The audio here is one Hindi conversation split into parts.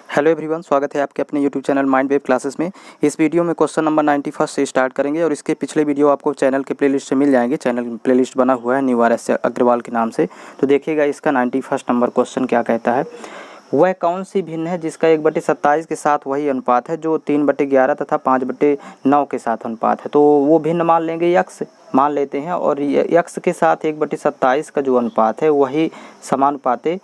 हेलो एवरीवन, स्वागत है आपके अपने YouTube channel mind wave classes में। इस वीडियो में क्वेश्चन नंबर 91 से स्टार्ट करेंगे और इसके पिछले वीडियो आपको चैनल के प्लेलिस्ट से मिल जाएंगे। चैनल प्लेलिस्ट बना हुआ है न्यू RS अग्रवाल के नाम से। तो देखिएगा इसका 91 नंबर क्वेश्चन क्या कहता है। वह कौन सी भिन्न है जिसका 1/27 के साथ वही अनुपात है जो 3/11 तथा 5/9 के साथ अनुपात है। तो वो भिन्न मान लेंगे, यक्स मान लेते हैं, और यक्स के साथ 1/27 का जो अनुपात है वही समानुपाते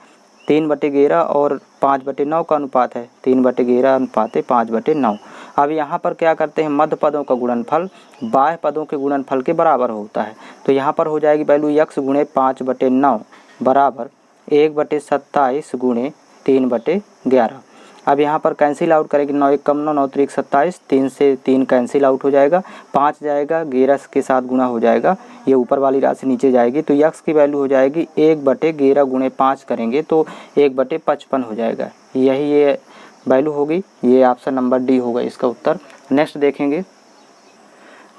3/11 और 5/9 का अनुपात है। 3/11 अनुपात 5/9। अब यहाँ पर क्या करते हैं, मध्य पदों का गुणनफल बाह्य पदों के गुणनफल के बराबर होता है। तो यहाँ पर हो जाएगी वैल्यू यक्स गुणे 5/9 बराबर 1/27 गुणे 3/11। अब यहाँ पर कैंसिल आउट करेंगे, 9 1 कम 9, 9 3 27, 3 से 3 कैंसिल आउट हो जाएगा, 5 जाएगा, 11 के साथ गुणा हो जाएगा, ये ऊपर वाली राशि नीचे जाएगी। तो यक्स की वैल्यू हो जाएगी 1/11 गुणे 5 करेंगे तो 1/55 हो जाएगा। यही ये वैल्यू होगी, ये ऑप्शन नंबर डी होगा इसका उत्तर। नेक्स्ट देखेंगे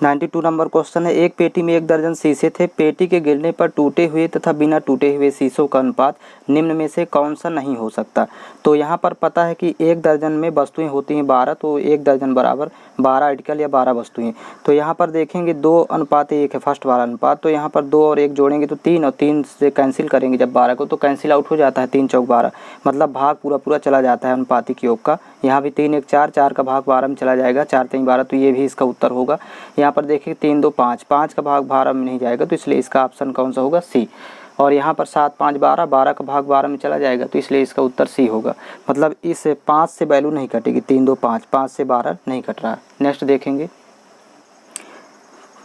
92 नंबर क्वेश्चन है। एक पेटी में 1 दर्जन शीशे थे। पेटी के गिरने पर टूटे हुए तथा बिना टूटे हुए शीशों का अनुपात निम्न में से कौन सा नहीं हो सकता। तो यहाँ पर पता है कि 1 दर्जन में वस्तुएं होती हैं 12, तो 1 दर्जन बराबर 12 आर्टिकल या 12 वस्तुएं। तो यहाँ पर देखेंगे 2:1 है फर्स्ट वाला अनुपात। तो यहाँ पर 2 और 1 जोड़ेंगे तो 3, और 3 से कैंसिल करेंगे जब 12 को तो कैंसिल आउट हो जाता है, 3 चौक 12, मतलब भाग पूरा पूरा चला जाता है अनुपातिक योग का। यहाँ भी 3 1 4, 4 का भाग 12 में चला जाएगा, 4 3 12, तो ये भी इसका उत्तर होगा। यहाँ पर देखिए 3 2 5, 5 का भाग 12 में नहीं जाएगा, तो इसलिए इसका ऑप्शन कौन सा होगा, सी। और यहाँ पर 7 5 12, 12 का भाग 12 में चला जाएगा, तो इसलिए इसका उत्तर सी होगा। मतलब इस 5 से वैल्यू नहीं कटेगी, 3 2 5, 5 से 12 नहीं कट रहा। नेक्स्ट देखेंगे,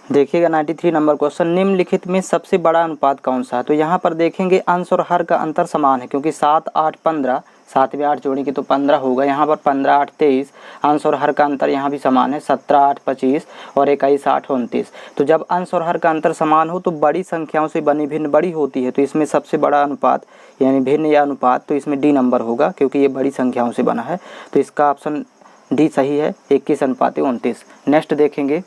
देखिएगा 93 नंबर क्वेश्चन। निम्नलिखित में सबसे बड़ा अनुपात कौन सा है। तो यहाँ पर देखेंगे अंश और हर का अंतर समान है, क्योंकि 7 8 15, 7 में 8 जोड़ेंगे तो 15 होगा। यहाँ पर 15 8 23, अंश और हर का अंतर यहाँ भी समान है, 17 8 25 और 21 8 29। तो जब अंश और हर का अंतर समान हो तो बड़ी संख्याओं से बनी भिन्न बड़ी होती है। तो इसमें सबसे बड़ा अनुपात यानी भिन्न या अनुपात, तो इसमें डी नंबर होगा, क्योंकि ये बड़ी संख्याओं से बना है। तो इसका ऑप्शन डी सही है, 21:29। नेक्स्ट देखेंगे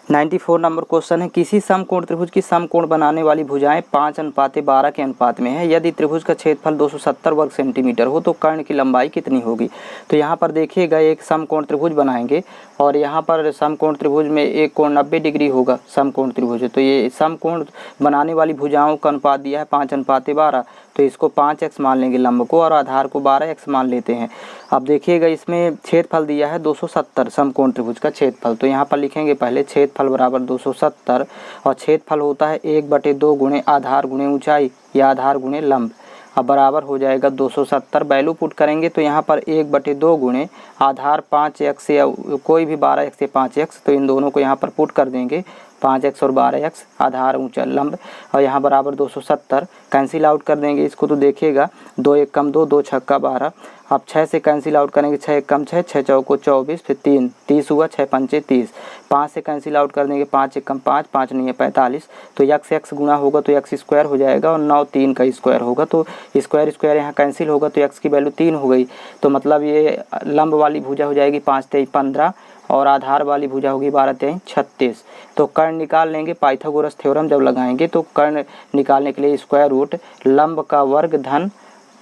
94 नंबर क्वेश्चन है। किसी समकोण त्रिभुज की समकोण बनाने वाली भुजाएं 5:12 के अनुपात में है। यदि त्रिभुज का क्षेत्रफल 270 वर्ग सेंटीमीटर हो तो कर्ण की लंबाई कितनी होगी। तो यहाँ पर देखिएगा एक समकोण त्रिभुज बनाएंगे और यहाँ पर समकोण त्रिभुज में एक कोण 90 डिग्री होगा, समकोण त्रिभुज है। तो ये समकोण बनाने वाली भुजाओं का अनुपात दिया है 5:12, तो इसको 5x मान लेंगे लंब को, और आधार को 12x मान लेते हैं। अब देखिएगा इसमें क्षेत्रफल दिया है 270, समकोण त्रिभुज का क्षेत्रफल। तो यहाँ पर लिखेंगे पहले क्षेत्रफल बराबर 270, और क्षेत्रफल होता है 1/2 गुणे आधार गुणे ऊंचाई या आधार गुणे लंब। अब बराबर हो जाएगा 270, वैल्यू पुट करेंगे तो यहाँ पर 1/2 गुणे आधार 5x या कोई भी 12x या 5x, तो इन दोनों को यहाँ पर पुट कर देंगे, 5x और 12x आधार ऊंचा लंब, और यहाँ बराबर 270 कैंसिल आउट कर देंगे इसको। तो देखिएगा 2 1 कम 2, 2 6 12। अब 6 से कैंसिल आउट करेंगे, 6 1 कम 6, 6 चौको 24, फिर 3 30 हुआ, 6 पंचे 30। 5 से कैंसिल आउट कर देंगे, 5 1 कम 5, 5 नहीं है 45, तो यक्स एक्स गुणा होगा तो यक्स स्क्वायर हो जाएगा, और 9 3 का स्क्वायर होगा, तो स्क्वायर स्क्वायर यहाँ कैंसिल होगा तो यक्स की वैल्यू 3 हो गई। तो मतलब ये लंब वाली भुजा हो जाएगी 5 3 15, और आधार वाली भुजा होगी 12 3 36। तो कर्ण निकाल लेंगे, पाइथागोरस थ्योरम जब लगाएंगे तो कर्ण निकालने के लिए स्क्वायर रूट लंब का वर्ग धन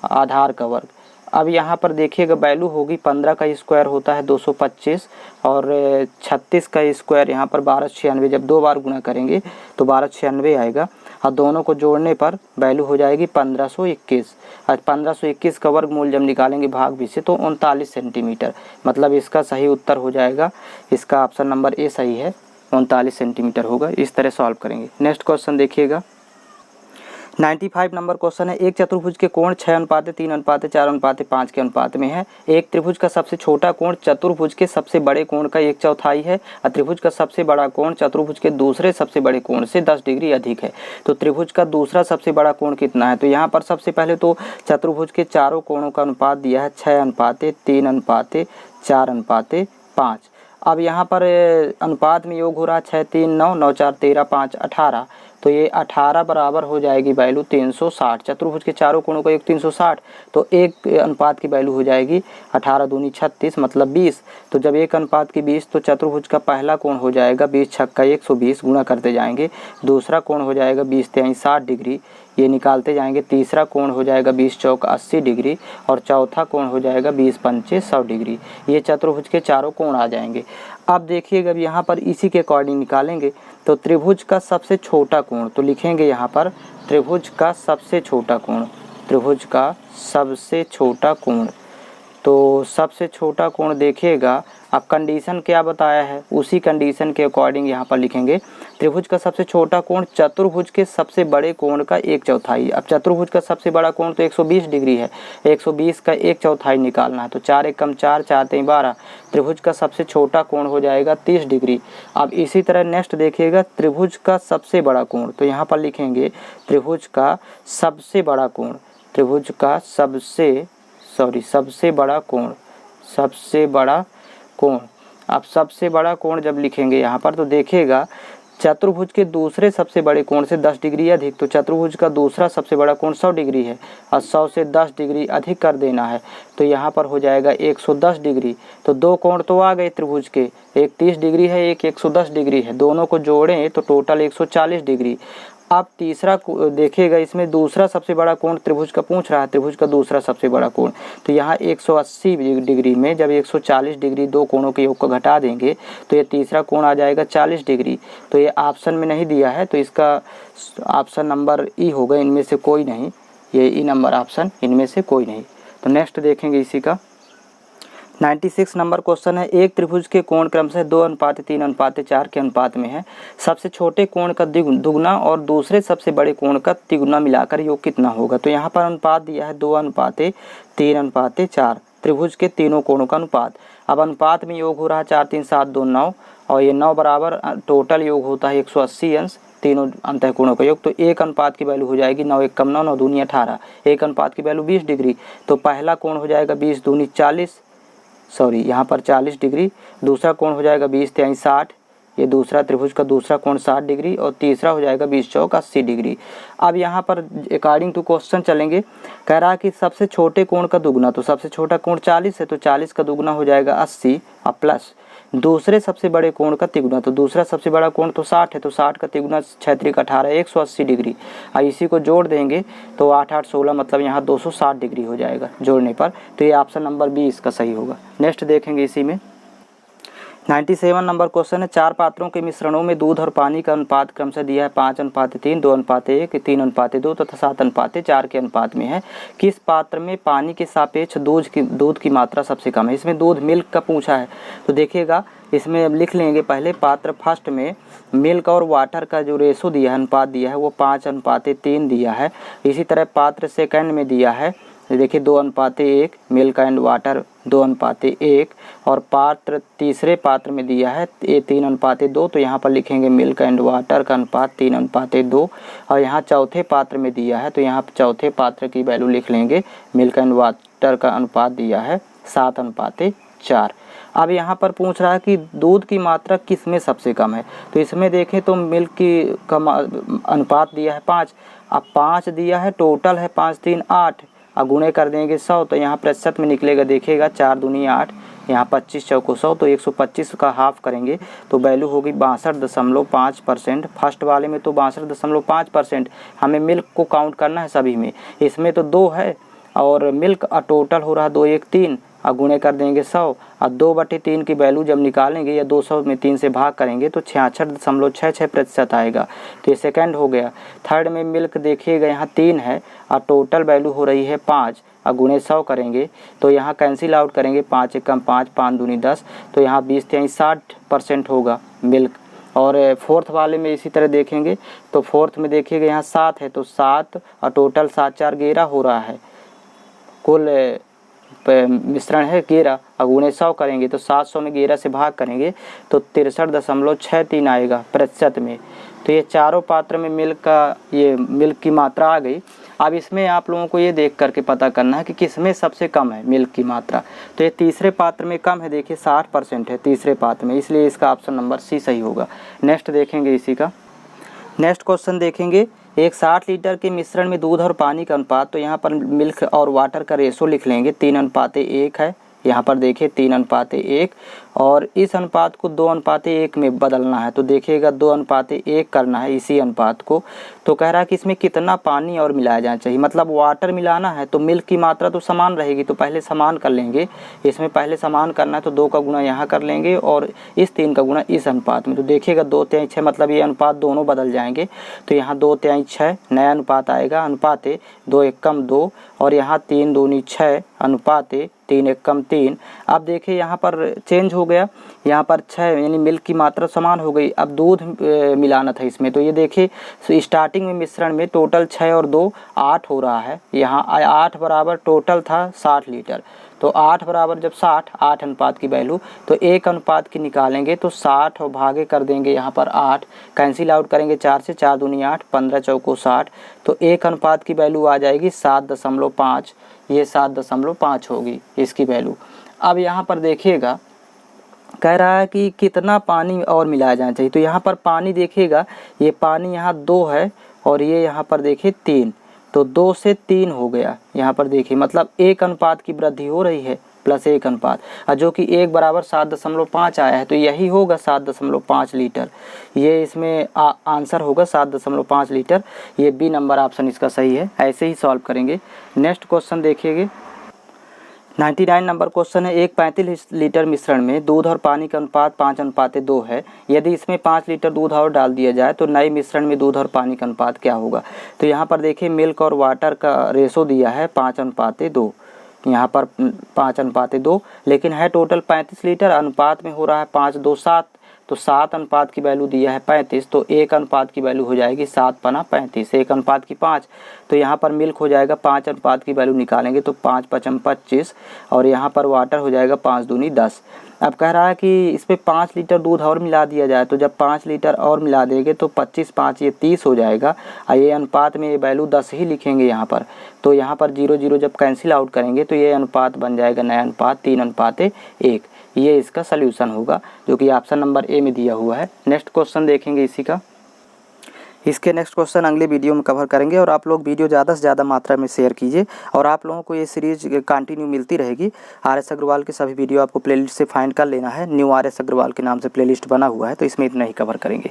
आधार का वर्ग। अब यहाँ पर देखिएगा वैल्यू होगी 15 का स्क्वायर होता है 225, और 36 का स्क्वायर यहाँ पर 1296, जब 2 बार गुणा करेंगे तो 1296 आएगा, और दोनों को जोड़ने पर वैल्यू हो जाएगी 1521। आज 1521 का वर्गमूल जब निकालेंगे भाग भी से तो 39 सेंटीमीटर। मतलब इसका सही उत्तर हो जाएगा, इसका ऑप्शन नंबर ए सही है, 39 सेंटीमीटर होगा। इस तरह सॉल्व करेंगे। नेक्स्ट क्वेश्चन देखिएगा 95 नंबर क्वेश्चन है। एक चतुर्भुज के कोण 6:3:4:5 के अनुपात में है। एक त्रिभुज का सबसे छोटा कोण चतुर्भुज के सबसे बड़े कोण का 1/4 है, और त्रिभुज का सबसे बड़ा कोण चतुर्भुज के दूसरे सबसे बड़े कोण से 10 डिग्री अधिक है। तो त्रिभुज का दूसरा सबसे बड़ा कोण कितना है। तो यहाँ पर सबसे पहले तो चतुर्भुज के चारों कोणों का अनुपात दिया है 6:3:4:5। अब यहाँ पर अनुपात में योग हो रहा है 6 3 9, 9 4 13, 5 18, तो ये 18 बराबर हो जाएगी वैल्यू 360। चतुर्भुज के चारों कोणों का योग 360, तो एक अनुपात की वैल्यू हो जाएगी 18 दूनी 36, मतलब 20। तो जब एक अनुपात की 20, तो चतुर्भुज का पहला कोण हो जाएगा 20 छक्का 120, गुणा करते जाएंगे। दूसरा कोण हो जाएगा 20 3 60 डिग्री, ये निकालते जाएंगे। तीसरा कोण हो जाएगा 20 चौक 80 डिग्री और चौथा कोण हो जाएगा 20 पंचे 100 डिग्री। ये चतुर्भुज के चारों कोण आ जाएंगे। अब देखिएगा अब यहाँ पर इसी के अकॉर्डिंग निकालेंगे। तो त्रिभुज का सबसे छोटा कोण तो लिखेंगे यहाँ पर त्रिभुज का सबसे छोटा कोण, त्रिभुज का सबसे छोटा कोण। तो सबसे छोटा कोण देखिएगा अब कंडीशन क्या बताया है उसी कंडीशन के अकॉर्डिंग यहाँ पर लिखेंगे। त्रिभुज का सबसे छोटा कोण चतुर्भुज के सबसे बड़े कोण का 1/4। अब चतुर्भुज का सबसे बड़ा कोण तो 120 डिग्री है, 120 का 1/4 निकालना है। तो 4 एकम 4, 4 3 12। त्रिभुज का सबसे छोटा कोण हो जाएगा 30 डिग्री। अब इसी तरह नेक्स्ट देखिएगा त्रिभुज का सबसे बड़ा कोण। तो यहाँ पर लिखेंगे त्रिभुज का सबसे बड़ा कोण, त्रिभुज का सबसे बड़ा कोण, सबसे बड़ा कोण। अब सबसे बड़ा कोण जब लिखेंगे यहाँ पर तो देखिएगा चतुर्भुज के दूसरे सबसे बड़े कोण से 10 डिग्री अधिक। तो चतुर्भुज का दूसरा सबसे बड़ा कोण 100 डिग्री है और 100 से 10 डिग्री अधिक कर देना है। तो यहाँ पर हो जाएगा 110 डिग्री। तो दो कोण तो आ गए त्रिभुज के, एक 30 डिग्री है एक 110 डिग्री है, दोनों को जोड़ें तो टोटल 140 डिग्री। अब तीसरा देखिएगा इसमें दूसरा सबसे बड़ा कोण त्रिभुज का पूछ रहा है, त्रिभुज का दूसरा सबसे बड़ा कोण। तो यहाँ 180 डिग्री में जब 140 डिग्री दो कोणों के योग को घटा देंगे तो ये तीसरा कोण आ जाएगा 40 डिग्री। तो ये ऑप्शन में नहीं दिया है तो इसका ऑप्शन नंबर ई होगा, इनमें से कोई नहीं, ये ई नंबर ऑप्शन इनमें से कोई नहीं। तो नेक्स्ट देखेंगे इसी का 96 नंबर क्वेश्चन है। एक त्रिभुज के कोण क्रमशः 2:3:4 के अनुपात में है। सबसे छोटे कोण का दुगुना और दूसरे सबसे बड़े कोण का तिगुना मिलाकर योग कितना होगा। तो यहाँ पर अनुपात दिया है 2:3:4 त्रिभुज के तीनों कोणों का अनुपात। अब अनुपात में योग हो रहा है 4 3 7 2 9 और ये 9 बराबर टोटल योग होता है 180 अंश तीनों अंतःकोणों का योग। तो एक अनुपात की वैल्यू हो जाएगी 9 1 कम 9 9 दूनी 18। एक अनुपात की वैल्यू 20 डिग्री। तो पहला कोण हो जाएगा 20 दूनी 40, सॉरी यहाँ पर 40 डिग्री। दूसरा कोण हो जाएगा 20 3 60, ये दूसरा त्रिभुज का दूसरा कोण 60 डिग्री और तीसरा हो जाएगा 20 चौक 80 डिग्री। अब यहाँ पर अकॉर्डिंग टू क्वेश्चन चलेंगे। कह रहा है कि सबसे छोटे कोण का दुगुना, तो सबसे छोटा कोण 40 है तो 40 का दुगुना हो जाएगा 80 और प्लस दूसरे सबसे बड़े कोण का तिगुना। तो दूसरा सबसे बड़ा कोण तो 60 है तो 60 का तिगुना 6 3 18 180 डिग्री। और इसी को जोड़ देंगे तो 8 8 16 मतलब यहाँ 260 डिग्री हो जाएगा जोड़ने पर। तो ये ऑप्शन नंबर बी इसका सही होगा। नेक्स्ट देखेंगे इसी में 97 नंबर क्वेश्चन है। चार पात्रों के मिश्रणों में दूध और पानी का अनुपात क्रमशः दिया है 5:3, 2:1, 3:2 तथा 7:4 के अनुपात में है। किस पात्र में पानी के सापेक्ष दूध की मात्रा सबसे कम है। इसमें दूध मिल्क का पूछा है। तो देखिएगा इसमें अब लिख लेंगे पहले पात्र फर्स्ट में मिल्क और वाटर का जो रेशो दिया है अनुपात दिया है वो 5:3 दिया है। इसी तरह पात्र सेकंड में दिया है देखिए 2:1 मिल्क एंड वाटर 2:1 और पात्र तीसरे पात्र में दिया है ये 3:2। तो यहाँ पर लिखेंगे मिल्क एंड वाटर का अनुपात 3:2 और यहाँ चौथे पात्र में दिया है तो यहाँ चौथे पात्र की वैल्यू लिख लेंगे मिल्क एंड वाटर का अनुपात दिया है 7:4। अब यहाँ पर पूछ रहा है कि दूध की मात्रा किस में सबसे कम है। तो इसमें देखें तो मिल्क की अनुपात दिया है 5। अब 5 दिया है टोटल है 5 3 8 और गुणे कर देंगे 100 तो यहाँ प्रतिशत में निकलेगा देखिएगा 4 दूनी 8 यहाँ 25 चौको 100 तो 125 का हाफ करेंगे तो वैल्यू होगी 62.5%। फर्स्ट वाले में तो 62.5%। हमें मिल्क को काउंट करना है सभी में। इसमें तो 2 है और मिल्क टोटल हो रहा 2 1 3 और गुणे कर देंगे 100 और 2/3 की वैल्यू जब निकालेंगे या 200 में 3 से भाग करेंगे तो 66.66% आएगा। तो ये सेकंड हो गया। थर्ड में मिल्क देखिएगा यहाँ 3 है और टोटल वैल्यू हो रही है 5 और गुणे 100 करेंगे तो यहाँ कैंसिल आउट करेंगे 5 1 5 5 दूनी 10 तो यहाँ 20 3 60% होगा मिल्क। और फोर्थ वाले में इसी तरह देखेंगे तो फोर्थ में देखिएगा यहाँ 7 है तो 7 और टोटल 7 4 11 हो रहा है। कुल मिश्रण है 11 और गुणे 100 करेंगे तो 700 में 11 से भाग करेंगे तो 63.63 आएगा प्रतिशत में। तो ये चारों पात्र में मिल्क की मात्रा आ गई। अब इसमें आप लोगों को ये देख करके पता करना है कि किसमें सबसे कम है मिल्क की मात्रा। तो ये तीसरे पात्र में कम है देखिए 60% है तीसरे पात्र में, इसलिए इसका ऑप्शन नंबर सी सही होगा। नेक्स्ट देखेंगे इसी का। नेक्स्ट क्वेश्चन देखेंगे एक 60 लीटर के मिश्रण में दूध और पानी का अनुपात। तो यहाँ पर मिल्क और वाटर का रेशो लिख लेंगे 3:1 है। यहाँ पर देखिए 3:1 और इस अनुपात को 2:1 में बदलना है। तो देखिएगा 2:1 करना है इसी अनुपात को। तो कह रहा है कि इसमें कितना पानी और मिलाया जाना चाहिए, मतलब वाटर मिलाना है तो मिल्क की मात्रा तो समान रहेगी, तो पहले समान कर लेंगे। इसमें पहले समान करना है तो 2 का गुणा यहाँ कर लेंगे और इस 3 का गुणा इस अनुपात में। तो देखिएगा 2/6 मतलब ये अनुपात दोनों बदल जाएंगे। तो यहाँ 2/6 नया अनुपात आएगा, अनुपाते 2 एकम 2 और यहाँ 3 दूनी 6 अनुपाते 3 एकम 3। अब देखिए यहाँ पर चेंज हो गया, यहाँ पर 6 यानी मिल्क की मात्रा समान हो गई। अब दूध मिलाना था इसमें, तो ये देखिए स्टार्टिंग में मिश्रण में टोटल 6 और 2 8 हो रहा है। यहाँ 8 बराबर टोटल था 60 लीटर। तो 8 बराबर जब 60, 8 अनुपात की वैल्यू, तो 1 अनुपात की निकालेंगे तो 60 और भागे कर देंगे यहाँ पर 8, कैंसिल आउट करेंगे 4 से, 4 दूनी 8, 15 चौको 60। तो 1 अनुपात की वैल्यू आ जाएगी 7.5, ये 7.5 होगी इसकी वैल्यू। अब यहाँ पर देखिएगा कह रहा है कि कितना पानी और मिलाया जाना चाहिए। तो यहाँ पर पानी देखिएगा, ये पानी यहाँ 2 है और ये यहाँ पर देखिए 3, तो 2 से 3 हो गया। यहाँ पर देखिए मतलब 1 अनुपात की वृद्धि हो रही है प्लस 1 अनुपात, जो कि 1 बराबर 7.5 आया है। तो यही होगा 7.5 लीटर, ये इसमें आंसर होगा 7.5 लीटर। ये बी नंबर ऑप्शन इसका सही है। ऐसे ही सॉल्व करेंगे। नेक्स्ट क्वेश्चन देखिएगा 99 नंबर क्वेश्चन है। एक 35 लीटर मिश्रण में दूध और पानी का अनुपात 5:2 है। यदि इसमें 5 लीटर दूध और डाल दिया जाए तो नए मिश्रण में दूध और पानी का अनुपात क्या होगा। तो यहाँ पर देखिए मिल्क और वाटर का रेशो दिया है 5:2, यहाँ पर 5:2, लेकिन है टोटल 35 लीटर, अनुपात में हो रहा है 5:2 7। तो 7 अनुपात की वैल्यू दिया है 35, तो 1 अनुपात की वैल्यू हो जाएगी 7×35, 1 अनुपात की 5। तो यहाँ पर मिल्क हो जाएगा 5 अनुपात की वैल्यू निकालेंगे तो 5×5 = 25 और यहाँ पर वाटर हो जाएगा 5 दूनी 10। अब कह रहा है कि इसमें 5 लीटर दूध और मिला दिया जाए, तो जब 5 लीटर और मिला देंगे तो 25 5 ये 30 हो जाएगा। ये अनुपात में ये वैल्यू 10 ही लिखेंगे यहाँ पर। तो यहाँ पर 0 0 जब कैंसिल आउट करेंगे तो ये अनुपात बन जाएगा नया अनुपात 3:1। ये इसका सल्यूशन होगा जो कि ऑप्शन नंबर ए में दिया हुआ है। नेक्स्ट क्वेश्चन देखेंगे इसी का। इसके नेक्स्ट क्वेश्चन अगले वीडियो में कवर करेंगे और आप लोग वीडियो ज़्यादा से ज़्यादा मात्रा में शेयर कीजिए और आप लोगों को ये सीरीज कंटिन्यू मिलती रहेगी। RS अग्रवाल के सभी वीडियो आपको प्लेलिस्ट से फाइंड कर लेना है। न्यू RS अग्रवाल के नाम से प्लेलिस्ट बना हुआ है, तो इसमें इतना ही कवर करेंगे।